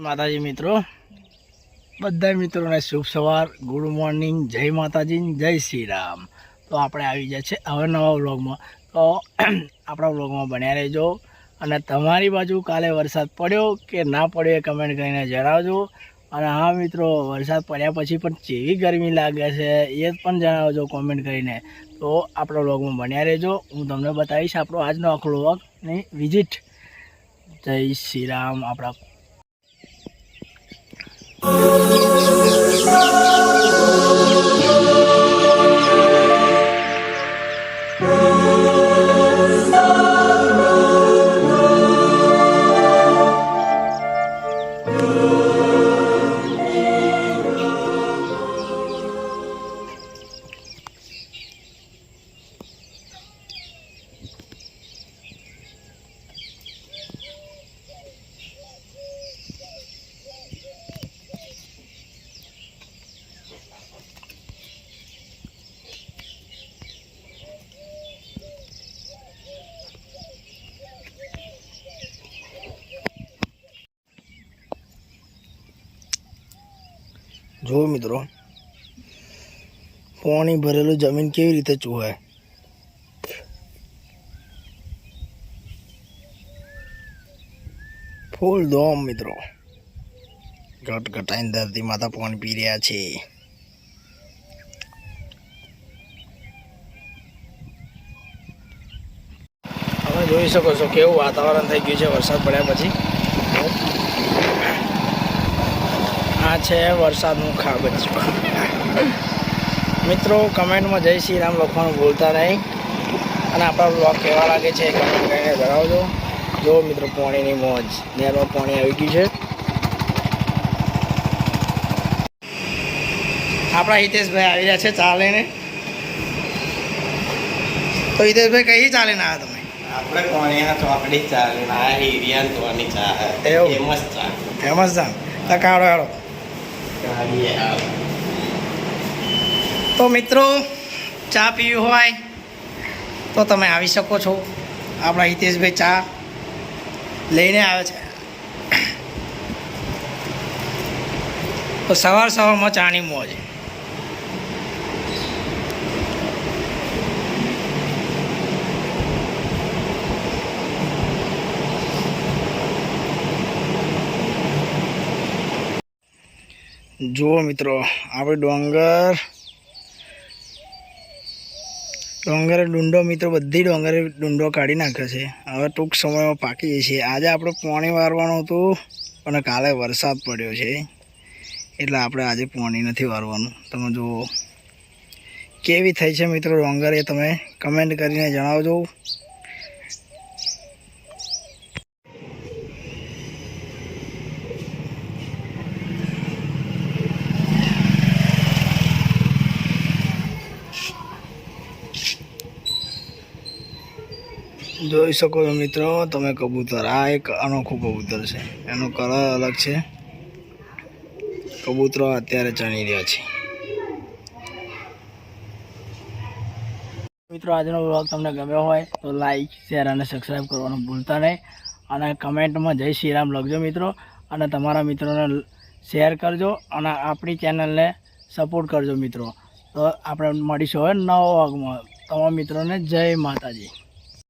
માતાજી મિત્રો, બધા મિત્રોને શુભ સવાર, ગુડ મોર્નિંગ, જય માતાજી, જય શ્રી રામ। તો આપણે આવી જાય છે હવે નવા વ્લોગમાં। તો આપણા વ્લોગમાં બન્યા રહેજો અને તમારી બાજુ કાલે વરસાદ પડ્યો કે ના પડ્યો એ કમેન્ટ કરીને જણાવજો। અને હા મિત્રો, વરસાદ પડ્યા પછી પણ કેવી ગરમી લાગે છે એ પણ જણાવજો કોમેન્ટ કરીને। તો આપણા વ્લોગમાં બન્યા રહેજો, હું તમને બતાવીશ આપણો આજનો આખો વ્લોગની વિઝિટ। જય શ્રી રામ। આપણા જો મિત્રો, પાણી ભરેલું જમીન કેવી રીતે ચૂહે। ફૂલ દોમ મિત્રો, ઘટઘટાઈને ધરતી માતા પાણી પી રહ્યા છે। તમે જોઈ શકો છો કેવું વાતાવરણ થઈ ગયું છે વરસાદ પડ્યા પછી। આ છે વરસાદનું ખાબચું। મિત્રો કમેન્ટમાં જય શ્રી રામ લખવાનું ભૂલતા નહીં અને આપણા બ્લોગ કેવા લાગે છે કમેન્ટ કરીને જણાવજો। જો મિત્રો, પાણીની મોજ, નહેરમાં પાણી આવી ગયું છે। આપણા હિતેશભાઈ આવી રહ્યા છે ચા લઈને। તો હિતેશભાઈ કઈ ચા લઈને આવ્યા તમે? આપણે કોણીના ચોકડી ચા લઈને આવ્યા, હિરિયાન તોની ચા, ફેમસ ચા। ફેમસ ચા તો કાઢો હેડો। તો મિત્રો, ચા પીવી હોય તો તમે આવી શકો છો। આપણા હિતેશભાઈ ચા લઈને આવે છે। તો સવાર સવારમાં ચાની મોજ। જુઓ મિત્રો, આપણે ડોંગરે ડુંડો મિત્રો, બધી ડોંગરે ડુંડો કાઢી નાખ્યો છે। હવે ટૂંક સમયમાં પાકી જશે। આજે આપણે પાણી વારવાનું હતું પણ કાલે વરસાદ પડ્યો છે એટલે આપણે આજે પાણી નથી વારવાનું। તમે જુઓ કેવી થઈ છે મિત્રો ડોંગર, એ તમે કમેન્ટ કરીને જણાવજો। જોઈ શકો છો મિત્રો તમે કબૂતર, આ એક અનોખું કબૂતર છે, એનો કલર અલગ છે। કબૂતરો અત્યારે ચણી રહ્યા છે। મિત્રો, આજનો વ્લોગ તમને ગમ્યો હોય તો લાઈક, શેર અને સબસ્ક્રાઈબ કરવાનું ભૂલતા નહીં અને કમેન્ટમાં જય શ્રી રામ લખજો મિત્રો। અને તમારા મિત્રોને શેર કરજો અને આપણી ચેનલને સપોર્ટ કરજો મિત્રો। તો આપણે મળીશું હવે નવા વ્લોગમાં। તમારા મિત્રોને જય માતાજી।